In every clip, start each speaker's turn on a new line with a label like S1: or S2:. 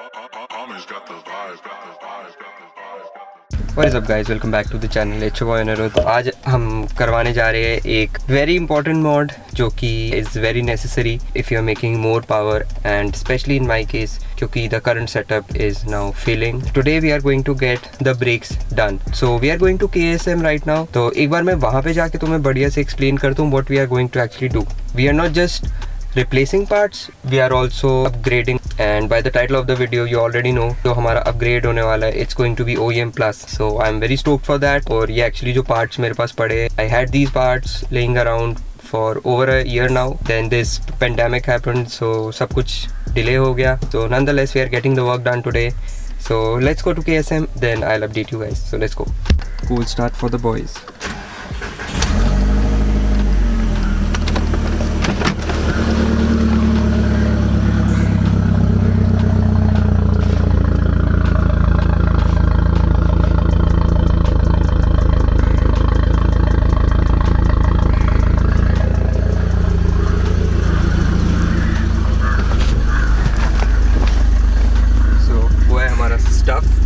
S1: What is up guys, welcome back to the channel. It's your boy Anirudh. आज हम करवाने जा रहे हैं एक very important mod जो कि is very necessary if you are making more power and especially in my case क्योंकि the current setup is now failing. Today we are going to get the brakes done. So we are going to KSM right now. तो एक बार मैं वहाँ पे जाके तुम्हें बढ़िया से explain करता हूँ what we are going to actually do. We are not just replacing parts, we are also upgrading, and by the title of the video you already know जो हमारा upgrade होने वाला है, it's going to be OEM plus. So I'm very stoked for that. और ये actually जो parts मेरे पास पड़े, I had these parts laying around for over a year now. Then this pandemic happened, so सब कुछ delay हो गया. So nonetheless we are getting the work done today. So let's go to KSM, then I'll update you guys. So let's go. Cool start for the boys.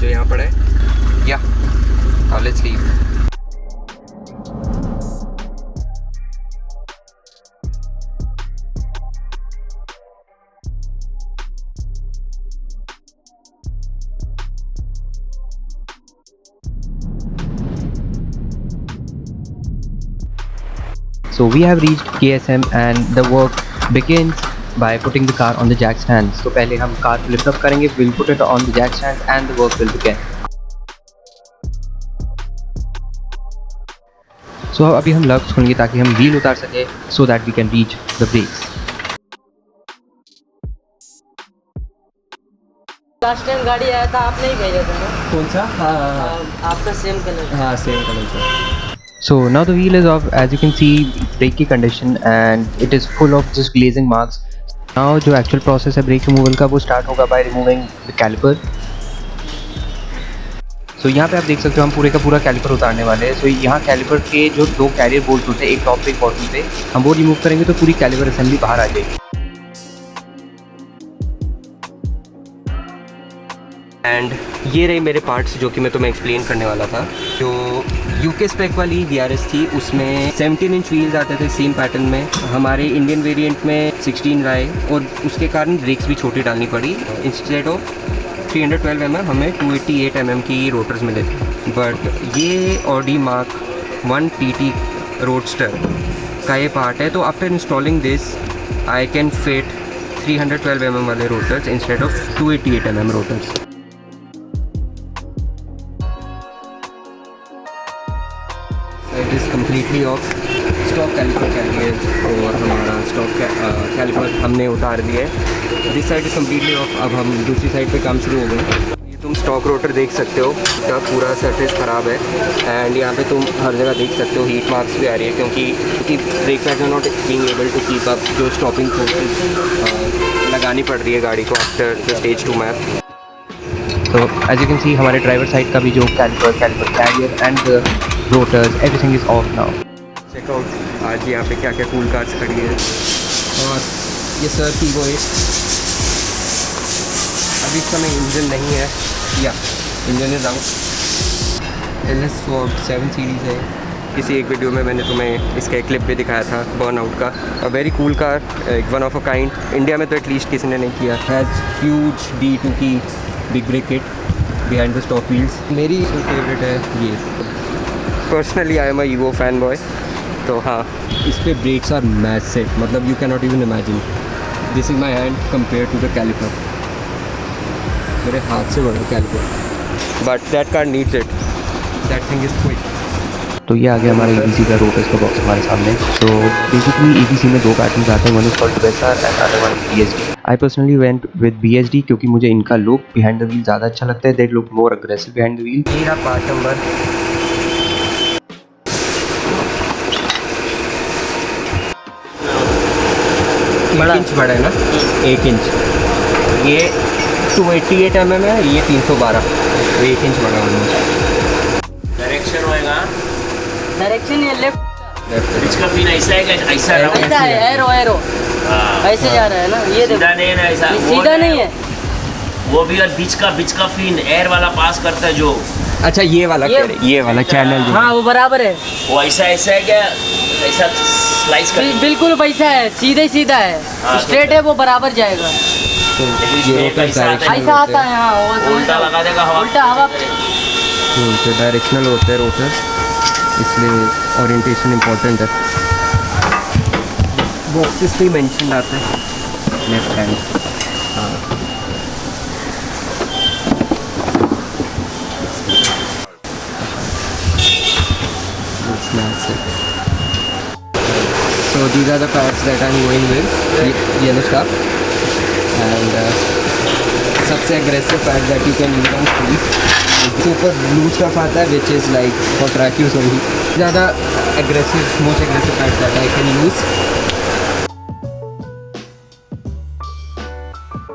S1: जो यहाँ पड़ा है या let's leave.
S2: So we have reached KSM and the work begins by putting the car on the jack stands. तो पहले हम car lift up करेंगे, we'll put it on the jack stands and the work will begin. So अभी हम lugs खोलेंगे ताकि हम wheel उतार सके so that we can reach the brakes.
S3: Last time गाड़ी आया था आपने ही भेजा था ना?
S2: कौन सा?
S3: आपका सेम कलर.
S2: हाँ सेम कलर का. So now the wheel is off. As you can see, brake की condition and it is full of just glazing marks. Now जो actual process है brake removal का वो start होगा by removing the caliper. So यहाँ पे आप देख सकते हो हम पूरे का पूरा caliper उतारने वाले हैं. So यहाँ caliper के जो दो carrier bolts होते हैं, एक top पे एक bottom पे, हम वो remove करेंगे तो पूरी caliper assembly बाहर आ जाएगी.
S1: एंड ये रहे मेरे पार्ट्स जो कि मैं तुम्हें एक्सप्लेन करने वाला था. जो यूके स्पेक वाली VRS थी उसमें 17 इंच व्हील्स आते थे सेम पैटर्न में. हमारे इंडियन वेरिएंट में 16 आए और उसके कारण ब्रेक्स भी छोटी डालनी पड़ी. इंस्टेड ऑफ 312 mm हमें 288 mm की रोटर्स मिले थे. बट ये ऑडी मार्क 1 TT रोडस्टर का ये पार्ट है. तो after installing this I can fit 312 mm वाले rotors instead of 288 mm rotors. It is completely off. Stock caliper carriers और हमारा स्टॉक कैलिपर हमने उतार दिया है. This side is completely off. अब हम दूसरी साइड पे काम शुरू हो गए. ये तुम स्टॉक रोटर देख सकते हो, इसका पूरा सरफेस ख़राब है. एंड यहाँ पे तुम हर जगह देख सकते हो हीट मार्क्स भी आ रही है क्योंकि brake pad not being able to keep up. जो स्टॉपिंग फोर्सेस लगानी पड़ रही है गाड़ी को after the stage 2 map.
S2: So as you can see हमारे ड्राइवर साइड का भी जो caliper carrier and rotors everything is off now.
S1: Check out आज यहाँ पे क्या क्या कूल कार्स खड़ी है. और ये सर की वो अभी इस समय इंजन नहीं है या engine is out. LS 7 series है. किसी एक वीडियो में मैंने तुम्हें इसका एक क्लिप भी दिखाया था बर्नआउट का. A very cool car, one of a kind. India में तो एटलीस्ट किसी ने नहीं किया. हैज़ ह्यूज D2 की big brake kit behind the stock wheels. मेरी फेवरेट है ये. Personally I am a Evo fan boy. तो हाँ, इस पर ब्रेक्स आर मैसिव. मतलब you can not even imagine. This is my hand compare to the caliper. मेरे हाथ से बड़ा caliper. But that car needs it. That thing is quick.
S2: तो ये आ गया हमारा EBC का रोटर्स का बॉक्स हमारे सामने. तो बेसिकली EBC में दो पैटर्न्स आते हैं, one is called BSR and other one BSD. I personally went with BSD क्योंकि मुझे इनका लुक बिहाइंड द व्हील ज़्यादा अच्छा लगता है. That look more aggressive behind the wheel.
S1: मेरा पार्ट नंबर
S3: बड़ा
S1: 1 इंच बड़ा है ना, 1 इंच. ये 288 mm है, ये 312. तो 1 इंच बड़ा है.
S4: डायरेक्शन होएगा.
S3: डायरेक्शन ये लेफ्ट
S4: इसका पिन ऐसा है कि ऐसा
S3: ऐसा है. एरो
S4: हाँ,
S3: ऐसे जा रहा है ना. ये देखो
S4: सीधा नहीं है ना, ऐसा
S3: ये सीधा नहीं है.
S4: वो भी और बीच का फिन एयर वाला पास करता है जो,
S1: अच्छा ये वाला
S3: ये-
S1: कह रहे, ये वाला चैनल जो
S3: हाँ वो बराबर है,
S4: वो ऐसा ऐसा है क्या, ऐसा स्लाइस कर
S3: बिल्कुल वैसा है, सीधा ही सीधा
S4: हाँ,
S3: है,
S4: तो
S3: स्ट्रेट है वो बराबर जाएगा।
S1: तो
S4: इसमें
S1: ये रोटर्स
S4: कैसा आता है?
S1: डायरेक्शनल
S3: ऐसा
S1: होते
S3: आता
S1: हैं।
S3: है हाँ, वो समझ
S4: उल्टा
S3: लो।
S4: लगा देगा हवा,
S3: उल्टा हवा
S1: तो डायरेक्शनल होते हैं रोटर्स, इसलिए ओरिएंटेशन इम्पोर्टेंट है। बॉक्सेस पे मेंशन आता है लेफ्ट हैंड। हाँ It's massive. So these are the parts that I'm going with, yellow stuff, and सबसे aggressive part that you can use on street, इसके ऊपर blue stuff आता है which is like for track use only. ज़्यादा aggressive, most aggressive part that I can use.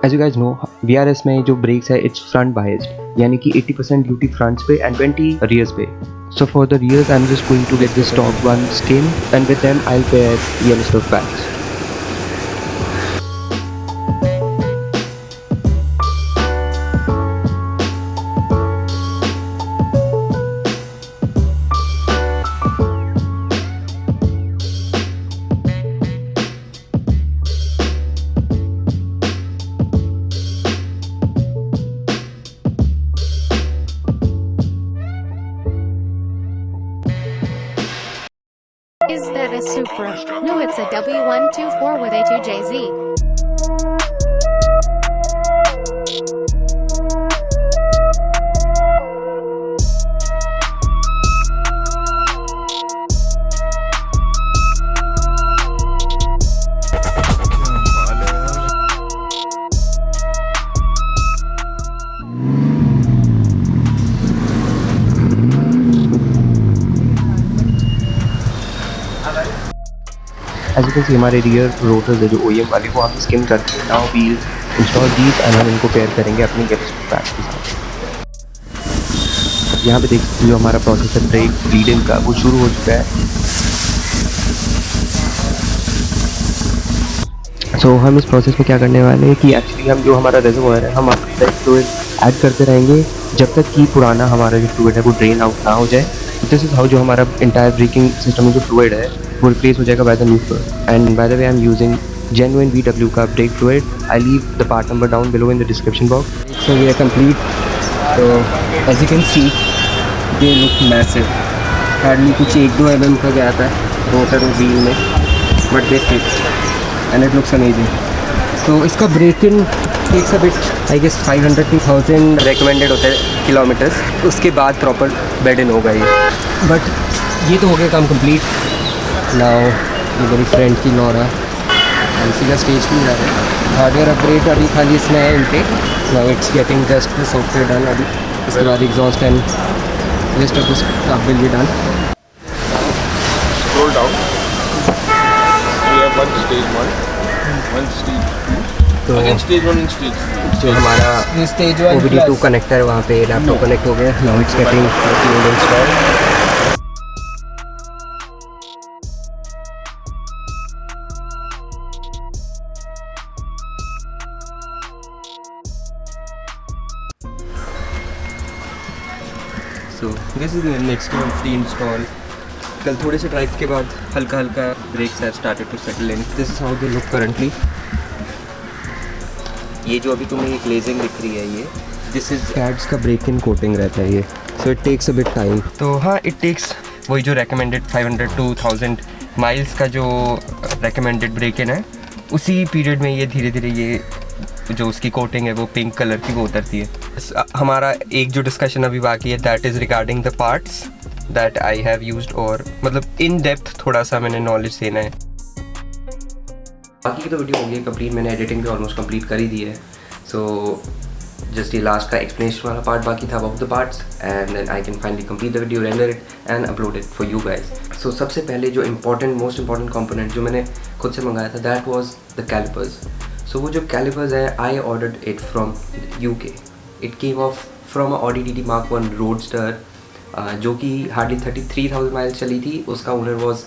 S2: As you guys know VRS में जो brakes है it's front biased, यानी कि 80% ड्यूटी फ्रंट्स पे एंड 20 रियर्स पे. So for the rears I am just going to get this top one skin and with them I will pair yellow stuff pads.
S5: Is that a Supra? No, it's a W124 with A2JZ.
S2: As you can see हमारे rear rotors है जो OEM वाले वो हम skim करके now we install these and हम इनको pair करेंगे अपनी येलो स्टफ पैड्स के साथ. यहाँ पे देख सकते हो जो हमारा प्रोसेस है ब्रेक ब्लीड इन का वो शुरू हो चुका है. सो हम इस प्रोसेस में क्या करने वाले हैं कि एक्चुअली हम जो हमारा रेजर्वोयर है हम आपका फ्लूइड ऐड करते रहेंगे जब तक कि पुराना हमारा जो फ्लूइड है वो ड्रेन आउट ना हो जाए. दिस इज हाउ जो हमारा इंटायर ब्रेकिंग सिस्टम में जो फ्लूइड है वो रिप्लेस हो जाएगा by the new fluid. And by the way I am using genuine VW का brake fluid. I leave the part number down below in the description box.
S1: So we are complete. So as you can see, they look massive. Hardly कुछ 1-2 mm का गया था rotor और wheel में, but they fit and it looks amazing. तो इसका break in takes a bit, I guess 500 to 1000 recommended होता है किलोमीटर्स, उसके बाद प्रॉपर बेड इन होगा ये. बट ये तो हो गया काम कंप्लीट. नाउ ये मेरी फ्रेंड की नौरा इसी का स्टेज पे जा रहे हैं. हार्डवेयर अपग्रेड अभी खाली इसमें है intake. Now it's getting just the software done अभी. इसके बाद exhaust and rest of this stuff will be done.
S6: Scroll down. We have one stage 1, one stage 2,
S1: तो
S6: again stage 1 and stage 3.
S1: जो हमारा OBD2 कनेक्टर है वहाँ पे laptop connect हो गया. Now it's getting install. So this is the next one free install. कल थोड़े से ड्राइव के बाद हल्का हल्का brakes have started to settle in. This is how they look currently. ये जो अभी तुम्हें एक लेजिंग दिख रही है ये दिस इज कैड्स का ब्रेक इन कोटिंग रहता है ये. So it takes a bit time. तो हाँ इट टेक्स वही जो रेकमेंडेड 500 to 1000 माइल्स का जो रेकमेंडेड ब्रेक इन है उसी पीरियड में ये धीरे धीरे ये जो उसकी कोटिंग है वो पिंक कलर की वो उतरती है. हमारा एक जो डिस्कशन अभी बाकी है that is regarding the parts that I have used, और मतलब इन डेप्थ थोड़ा सा मैंने नॉलेज देना है. बाकी की तो वीडियो हो गई कंप्लीट. मैंने एडिटिंग भी ऑलमोस्ट कंप्लीट कर ही दी है. सो जस्ट ये लास्ट का एक्सप्लेनेशन वाला पार्ट बाकी था about the parts and then I can finally complete the video, render it and upload it for you guys. So सबसे पहले जो मोस्ट इंपॉर्टेंट कंपोनेंट जो मैंने खुद से मंगाया था दैट वाज द कैलिपर्स. सो वो जो कैलिपर्स है I ordered it from UK. It came of from Audi TT Mark 1 roadster जो कि हार्डली 33,000 माइल्स चली थी. उसका owner was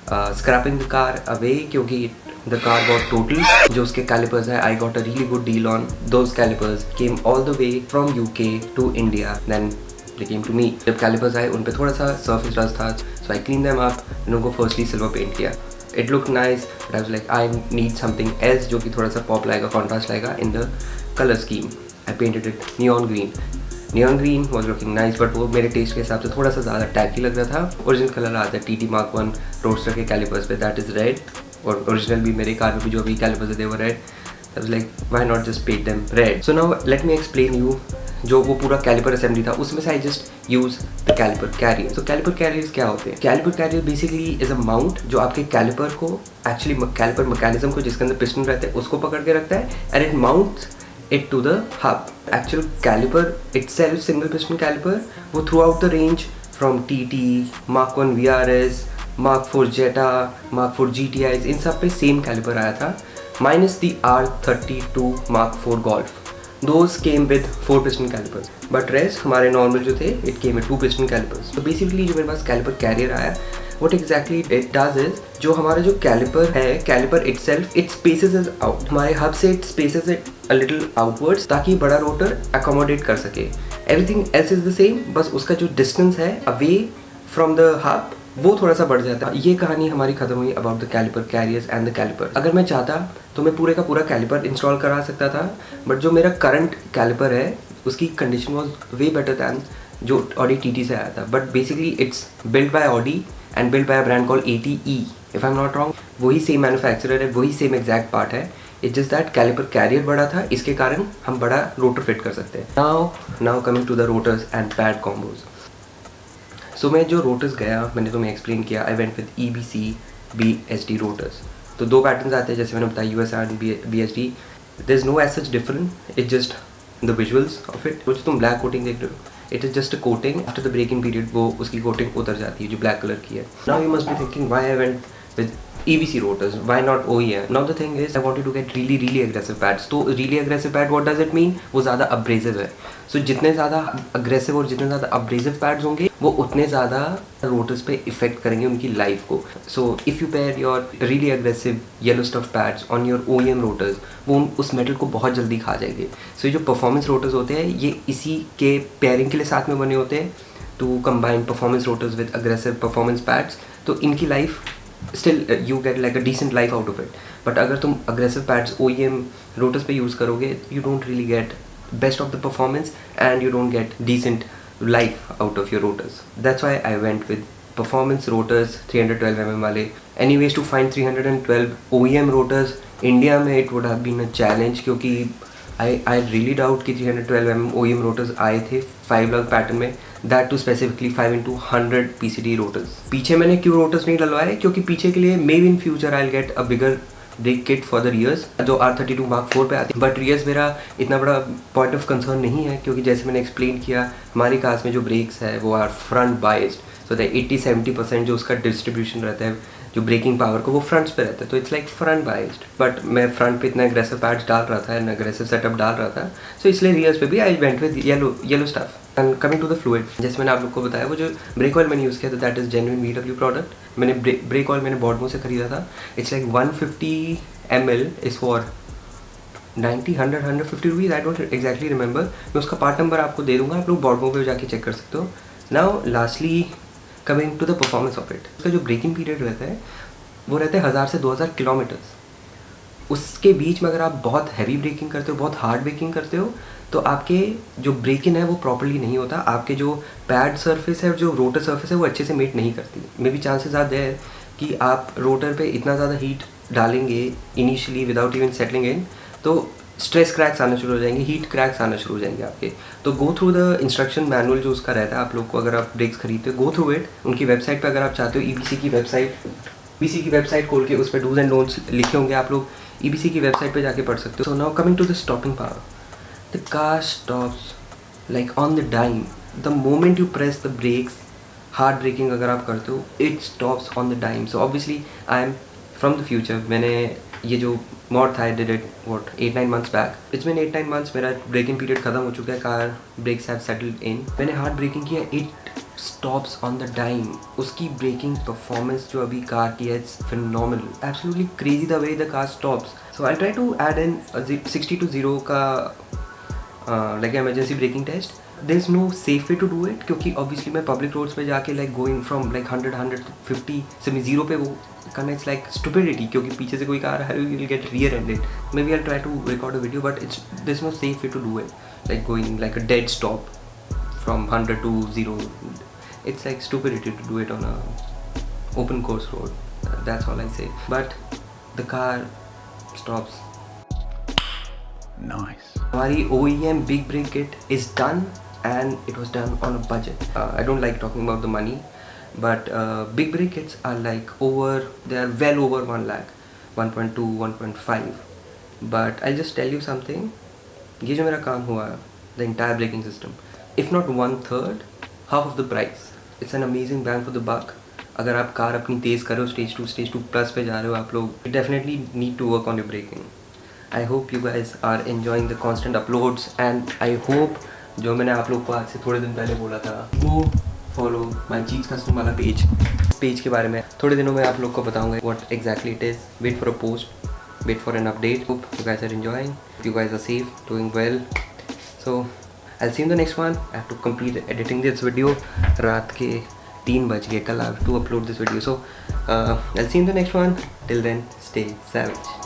S1: scrapping the car away क्योंकि the car got totaled. जो उसके calipers है, I got a really good deal on those calipers. Came all the way from UK to India. Then they came to me. जब calipers आए उन पे थोड़ा सा surface rust था, so I cleaned them up. उनको firstly silver paint किया. It looked nice, but I was like I need something else जो कि थोड़ा सा pop लाएगा, contrast लाएगा in the color scheme. I painted it neon green. Neon green was looking nice, but वो मेरे test के हिसाब से थोड़ा सा ज़्यादा टैकी लग रहा था. ओरिजिनल कलर आता है TT Mark 1 रोडस्टर के कैलिपर्स पे, दैट इज़ रेड. और ओरिजिनल भी मेरे कार में भी जो भी कैलिपर्स है, they were red. I was like why not just paint them red. So now let me explain you. जो वो पूरा कैलिपर असेंबली था उसमें से I just use the caliper carrier. So caliper carriers क्या होते हैं? Caliper carrier basically is a mount जो आपके कैलिपर को एक्चुअली कैलिपर मैकेनिज्म को जिसके अंदर पिस्टन रहता है उसको पकड़ के रखता है, and it mounts it to the hub. Actual caliper itself, single piston caliper, वो throughout the range from TT, Mark 1 VRS, Mark 4 Jetta, Mark 4 GTIs, इन सब पे same caliper आया था, minus the R32 Mark 4 Golf. Those came with 4 piston calipers, but rest हमारे normal जो थे, it came with 2 piston calipers. So basically जो मेरे पास caliper carrier आया, what exactly it does is, जो हमारा जो कैलिपर है, caliper itself it spaces it out. हमारे हब से it spaces it a little outwards ताकि बड़ा रोटर accommodate कर सके. Everything else is the same, बस उसका जो distance है away from the hub वो थोड़ा सा बढ़ जाता है. ये कहानी हमारी खत्म हुई about the caliper carriers and the caliper. अगर मैं चाहता तो मैं पूरे का पूरा कैलिपर इंस्टॉल करा सकता था, बट जो मेरा करंट कैलिपर है उसकी condition was way better than जो ऑडी TT से आया था. But basically it's build by Audi and build by a brand call ATE, if I am not wrong. वही सेम मैन्युफैक्चरर है, वही सेम एग्जैक्ट पार्ट है. It's just that caliper carrier बड़ा था, इसके कारण हम बड़ा रोटर फिट कर सकते हैं. Now coming to the rotors and pad combos. So मैं जो रोटर्स गया, मैंने तुम्हें एक्सप्लेन किया, I went with EBC BSD rotors. तो 2 पैटर्न्स आते हैं जैसे मैंने बताया, USR and BSD. There is no edge such different, it's just the visuals of it. जो तुम ब्लैक कोटिंग देख रहे हो, it is just a coating. After the braking period वो उसकी कोटिंग उतर जाती है जो ब्लैक कलर की है. Now you must be thinking why I went with EBC rotors, why not OEM? Now the thing is, I wanted to get really aggressive pads. तो really aggressive pad, what does it mean? वो ज़्यादा abrasive है. So जितने ज़्यादा aggressive और जितने ज़्यादा abrasive pads होंगे वो उतने ज़्यादा rotors पे effect करेंगे उनकी life को. So if you pair your really aggressive yellow stuff pads on your OEM rotors, वो उस metal को बहुत जल्दी खा जाएंगे. So ये जो performance rotors होते हैं ये इसी के pairing के लिए साथ में बने होते हैं, to combine performance rotors with aggressive performance pads. तो इनकी life still you get like a decent life out of it. But अगर तुम aggressive pads OEM rotors पे use करोगे, you don't really get best of the performance and you don't get decent life out of your rotors. That's why I went with performance rotors 312 mm वाले. Anyways, to find 312 OEM rotors India में it would have been a challenge, क्योंकि I really doubt कि 312 mm OEM rotors आए थे 5 lug pattern में, that to specifically 5x100 PCD rotors. पीछे मैंने क्यों rotors नहीं डलवाए, क्योंकि पीछे के लिए maybe in future I'll get a bigger brake kit for the rears जो R32 Mark 4 पे आती है. बट rears मेरा इतना बड़ा पॉइंट ऑफ कंसर्न नहीं है, क्योंकि जैसे मैंने एक्सप्लेन किया हमारी कार्स में जो ब्रेक्स है वो are front biased. So the 80-70% जो उसका डिस्ट्रीब्यूशन रहता है जो ब्रेकिंग पावर को वो फ्रंट्स पे रहता है, तो it's like front biased. But मैं फ्रंट पे इतना एग्रेसिव पैड्स डाल रहा था, एग्रेसिव सेटअप डाल रहा था, सो इसलिए रियर्स पे भी I went with yellow stuff. And coming to the fluid, जैसे मैंने आप लोग को बताया वो जो ब्रेक ऑयल मैंने यूज़ किया था that is genuine VW product. मैंने ब्रेक ऑयल मैंने बॉर्डमो से खरीदा था. It's like 150 ml is for 90-100-150 rupees, I don't exactly remember. मैं उसका पार्ट नंबर आपको दे दूँगा, आप लोग बॉर्डमो पे जाके चेक कर सकते हो. Now lastly coming to the performance of it, उसका जो ब्रेकिंग पीरियड रहता है वो रहता है 1000 से 2000 किलोमीटर्स. उसके बीच में अगर आप बहुत हैवी ब्रेकिंग करते हो, बहुत हार्ड ब्रेकिंग करते हो, तो आपके जो ब्रेक इन है वो प्रॉपर्ली नहीं होता. आपके जो पैड सरफेस है, जो रोटर सरफेस है वो अच्छे से मेट नहीं करती. मे भी चांसेस ज़्यादा है कि आप रोटर पे इतना ज़्यादा हीट डालेंगे initially without even settling in, तो स्ट्रेस क्रैक्स आना शुरू हो जाएंगे, हीट क्रैक्स आना शुरू हो जाएंगे आपके. तो go through the instruction manual जो उसका रहता है आप लोग को, अगर आप ब्रेक्स खरीदते हो गो थ्रू इट. उनकी वेबसाइट पे अगर आप चाहते हो EBC की वेबसाइट खोल के उस पर डूज एंड डोंट्स लिखे होंगे, आप लोग EBC की वेबसाइट पे जाके पढ़ सकते हो. So now coming to the stopping power, the car stops like on the dime. The moment you press the brakes, hard braking अगर आप करते हो, it stops on the dime. So obviously I am from the future. मैंने ये जो mod था I did it 8-9 months बैक. It's been 8-9 months, मेरा ब्रेकिंग पीरियड खत्म हो चुका है, car brakes have settled in. मैंने हार्ड ब्रेकिंग किया, it stops on the dime. उसकी braking performance जो अभी car की है, it's phenomenal. Absolutely crazy the way the car stops. So I'll try to add in a 60-0 का like emergency braking test. There's no safe way to do it क्योंकि obviously मैं public roads पे जाके like going from like 100 से मैं 0 पे वो करना it's like stupidity क्योंकि पीछे से कोई कार आ रही है, you'll get rear-ended. Maybe I'll try to record a video, but there's no safe way to do it. Like going like a dead stop from 100 to 0. It's like stupidity to do it on a open course road. That's all I say. But the car stops.
S7: Nice.
S1: हमारी OEM big brake kit is done and it was done on a budget. I don't like talking about the money, but big brake kits are like they are well over 1 lakh, 1.2, 1.5. But I'll just tell you something. ये जो मेरा काम हुआ है, the entire braking system, if not 1/3, half of the price. It's an amazing bang for the buck. अगर आप car अपनी तेज़ करो, stage 2 plus पे जा रहे हो आप लोग, you definitely need to work on your braking. I hope you guys are enjoying the constant uploads and I hope जो मैंने आप लोग को आज से थोड़े दिन पहले बोला था, वो follow my Cheats Custom वाला पेज के बारे में थोड़े दिनों में आप लोग को बताऊंगा what exactly it is. Wait for a post, wait for an update. Hope you guys are enjoying, you guys are safe, doing well. So I'll see you in the next one. I have to complete editing this video. रात के 3 बज गए, कल I have to upload this video. So I'll see you in the next one. Till then, stay savage.